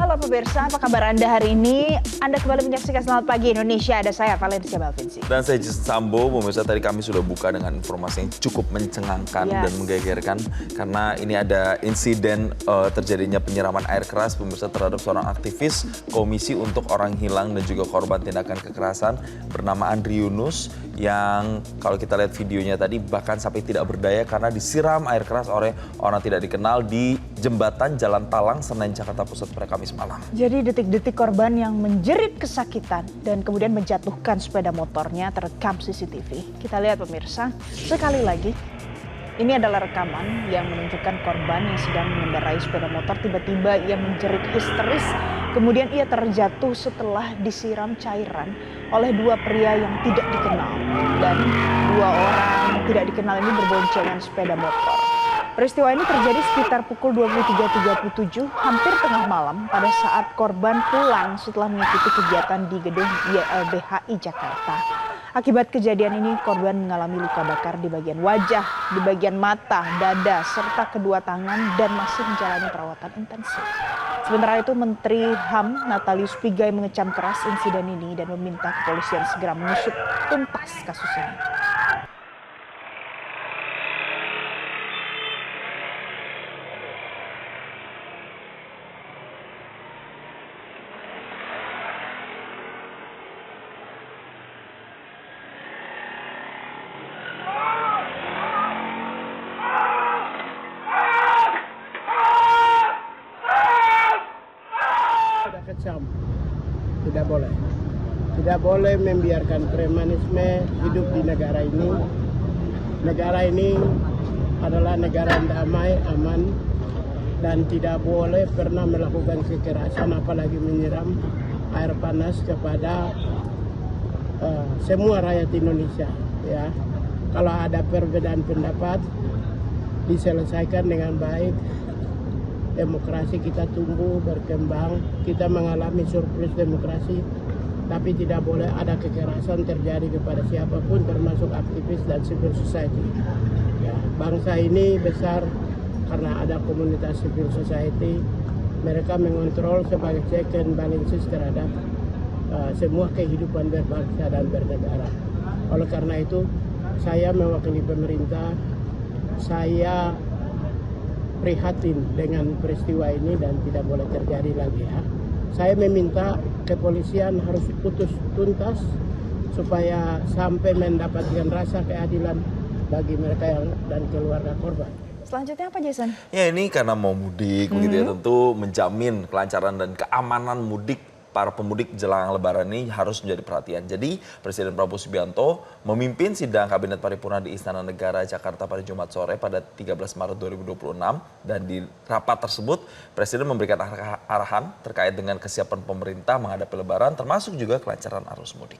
Halo pemirsa, apa kabar Anda hari ini? Anda kembali menyaksikan Selamat Pagi Indonesia. Ada saya, Valencia Balvinci. Dan saya Jason Sambo. Pemirsa, tadi kami sudah buka dengan informasi yang cukup mencengangkan dan menggegerkan. Karena ini ada insiden terjadinya penyiraman air keras pemirsa terhadap seorang aktivis Komisi untuk Orang Hilang dan juga korban tindakan kekerasan bernama Andri Yunus. Yang kalau kita lihat videonya tadi bahkan sampai tidak berdaya karena disiram air keras oleh orang tidak dikenal di jembatan Jalan Talang, Senen, Jakarta Pusat pada Kamis malam. Jadi detik-detik korban yang menjerit kesakitan dan kemudian menjatuhkan sepeda motornya terekam CCTV. Kita lihat pemirsa, sekali lagi. Ini adalah rekaman yang menunjukkan korban yang sedang mengendarai sepeda motor. Tiba-tiba ia menjerit histeris. Kemudian ia terjatuh setelah disiram cairan oleh dua pria yang tidak dikenal. Dan dua orang tidak dikenal ini berboncengan sepeda motor. Peristiwa ini terjadi sekitar pukul 23.37, hampir tengah malam pada saat korban pulang setelah mengikuti kegiatan di gedung YLBHI Jakarta. Akibat kejadian ini, korban mengalami luka bakar di bagian wajah, di bagian mata, dada, serta kedua tangan dan masih menjalani perawatan intensif. Sementara itu, Menteri HAM Natalius Pigai mengecam keras insiden ini dan meminta kepolisian segera mengusut tuntas kasus ini. Kecam, tidak boleh membiarkan premanisme hidup di negara ini. Negara ini adalah negara yang damai, aman, dan tidak boleh pernah melakukan kekerasan, apalagi menyiram air panas kepada semua rakyat Indonesia. Ya, kalau ada perbedaan pendapat diselesaikan dengan baik. Demokrasi kita tumbuh, berkembang, kita mengalami surplus demokrasi, tapi tidak boleh ada kekerasan terjadi kepada siapapun, termasuk aktivis dan civil society. Ya, bangsa ini besar karena ada komunitas civil society, mereka mengontrol sebagai check and balances terhadap semua kehidupan berbangsa dan bernegara. Oleh karena itu, saya mewakili pemerintah, saya prihatin dengan peristiwa ini dan tidak boleh terjadi lagi ya. Saya meminta kepolisian harus putus tuntas supaya sampai mendapatkan rasa keadilan bagi mereka dan keluarga korban. Selanjutnya apa, Jason? Ya, ini karena mau mudik begitu ya, tentu menjamin kelancaran dan keamanan mudik para pemudik jelang Lebaran ini harus menjadi perhatian. Jadi Presiden Prabowo Subianto memimpin sidang Kabinet Paripurna di Istana Negara Jakarta pada Jumat sore pada 13 Maret 2026. Dan di rapat tersebut Presiden memberikan arahan terkait dengan kesiapan pemerintah menghadapi Lebaran termasuk juga kelancaran arus mudik.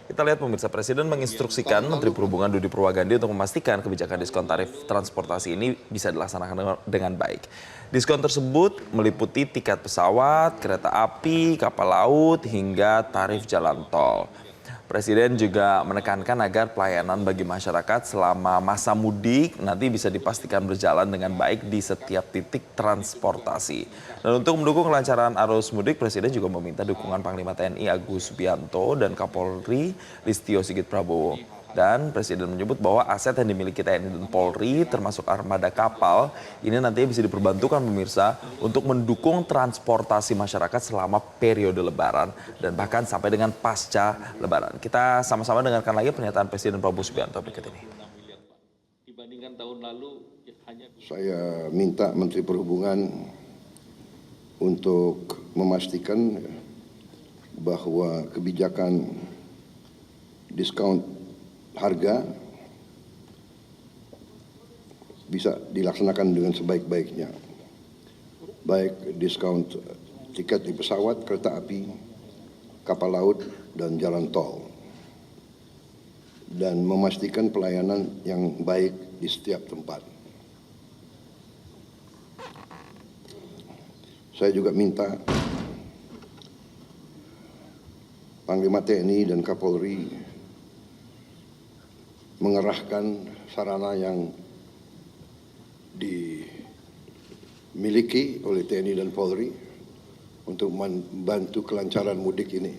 Kita lihat pemirsa, Presiden menginstruksikan Menteri Perhubungan Budi Purwagandi untuk memastikan kebijakan diskon tarif transportasi ini bisa dilaksanakan dengan baik. Diskon tersebut meliputi tiket pesawat, kereta api, kapal laut, hingga tarif jalan tol. Presiden juga menekankan agar pelayanan bagi masyarakat selama masa mudik nanti bisa dipastikan berjalan dengan baik di setiap titik transportasi. Dan untuk mendukung kelancaran arus mudik, Presiden juga meminta dukungan Panglima TNI Agus Subianto dan Kapolri Listio Sigit Prabowo. Dan Presiden menyebut bahwa aset yang dimiliki TNI dan Polri termasuk armada kapal ini nantinya bisa diperbantukan pemirsa untuk mendukung transportasi masyarakat selama periode Lebaran dan bahkan sampai dengan pasca Lebaran. Kita sama-sama dengarkan lagi pernyataan Presiden Prabowo Subianto berikut ini. Saya minta Menteri Perhubungan untuk memastikan bahwa kebijakan diskon harga bisa dilaksanakan dengan sebaik-baiknya. Baik diskon tiket di pesawat, kereta api, kapal laut, dan jalan tol. Dan memastikan pelayanan yang baik di setiap tempat. Saya juga minta Panglima TNI dan Kapolri mengerahkan sarana yang miliki oleh TNI dan Polri untuk membantu kelancaran mudik ini.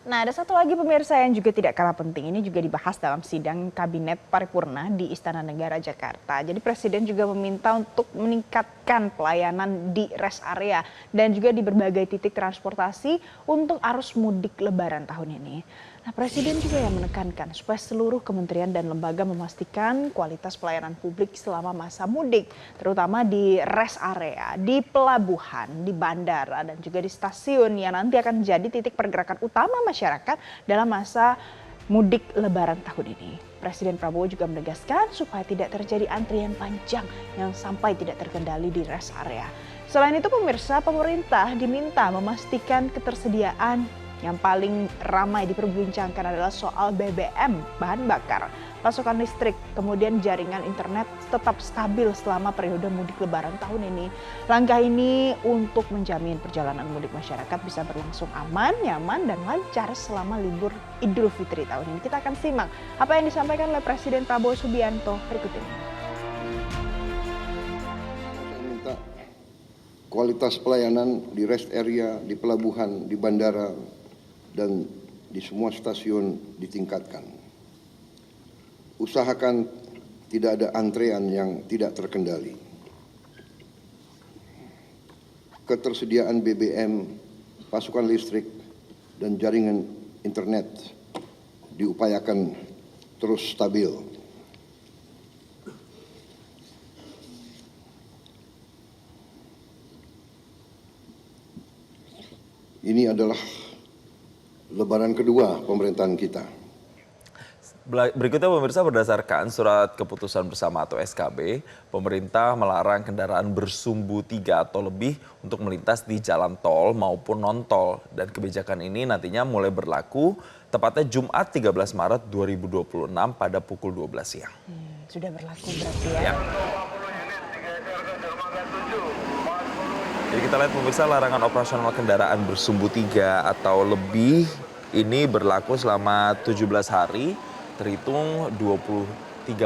Nah, ada satu lagi pemirsa yang juga tidak kalah penting. Ini juga dibahas dalam sidang Kabinet Paripurna di Istana Negara Jakarta. Jadi Presiden juga meminta untuk meningkatkan pelayanan di rest area dan juga di berbagai titik transportasi untuk arus mudik Lebaran tahun ini. Nah, Presiden juga yang menekankan supaya seluruh kementerian dan lembaga memastikan kualitas pelayanan publik selama masa mudik, terutama di rest area, di pelabuhan, di bandara, dan juga di stasiun yang nanti akan menjadi titik pergerakan utama masyarakat dalam masa mudik Lebaran tahun ini. Presiden Prabowo juga menegaskan supaya tidak terjadi antrian panjang yang sampai tidak terkendali di rest area. Selain itu pemirsa, pemerintah diminta memastikan ketersediaan. Yang paling ramai diperbincangkan adalah soal BBM, bahan bakar, pasokan listrik, kemudian jaringan internet tetap stabil selama periode mudik Lebaran tahun ini. Langkah ini untuk menjamin perjalanan mudik masyarakat bisa berlangsung aman, nyaman, dan lancar selama libur Idul Fitri tahun ini. Kita akan simak apa yang disampaikan oleh Presiden Prabowo Subianto berikut ini. Saya minta kualitas pelayanan di rest area, di pelabuhan, di bandara, dan di semua stasiun ditingkatkan. Usahakan tidak ada antrean yang tidak terkendali. Ketersediaan BBM, pasokan listrik, dan jaringan internet diupayakan terus stabil. Ini adalah Lebaran kedua pemerintahan kita. Berikutnya pemirsa, berdasarkan surat keputusan bersama atau SKB, pemerintah melarang kendaraan bersumbu 3 atau lebih untuk melintas di jalan tol maupun non-tol. Dan kebijakan ini nantinya mulai berlaku tepatnya Jumat 13 Maret 2026 pada pukul 12 siang. Sudah berlaku berarti ya. Jadi kita lihat pemirsa, larangan operasional kendaraan bersumbu 3 atau lebih ini berlaku selama 17 hari, terhitung 23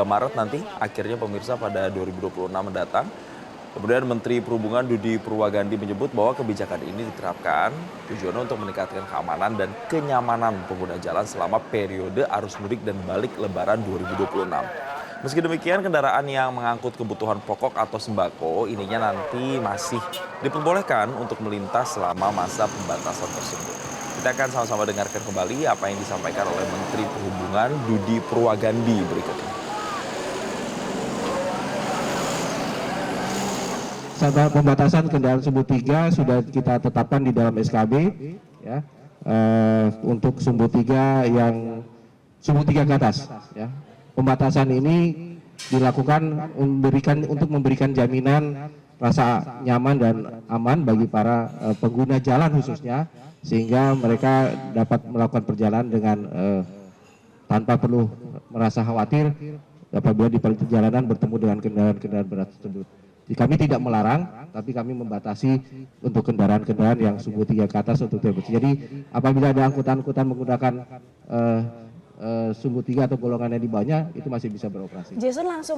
Maret nanti, akhirnya pemirsa pada 2026 mendatang. Kemudian Menteri Perhubungan Budi Purwagandi menyebut bahwa kebijakan ini diterapkan tujuannya untuk meningkatkan keamanan dan kenyamanan pengguna jalan selama periode arus mudik dan balik Lebaran 2026. Meski demikian, kendaraan yang mengangkut kebutuhan pokok atau sembako ininya nanti masih diperbolehkan untuk melintas selama masa pembatasan tersebut. Kita akan sama-sama dengarkan kembali apa yang disampaikan oleh Menteri Perhubungan Budi Purwagandi berikut ini. Saat pembatasan kendaraan sumbu 3 sudah kita tetapkan di dalam SKB ya, untuk sumbu 3 yang sumbu 3 ke atas ya. Pembatasan ini dilakukan untuk memberikan jaminan rasa nyaman dan aman bagi para pengguna jalan khususnya, sehingga mereka dapat melakukan perjalanan dengan tanpa perlu merasa khawatir apabila di perjalanan bertemu dengan kendaraan-kendaraan berat tersebut. Kami tidak melarang, tapi kami membatasi untuk kendaraan-kendaraan yang sumbu 3 ke atas untuk terbit. Jadi apabila ada angkutan-angkutan menggunakan sumbu 3 atau golongan yang di bawahnya, itu masih bisa beroperasi. Jason langsung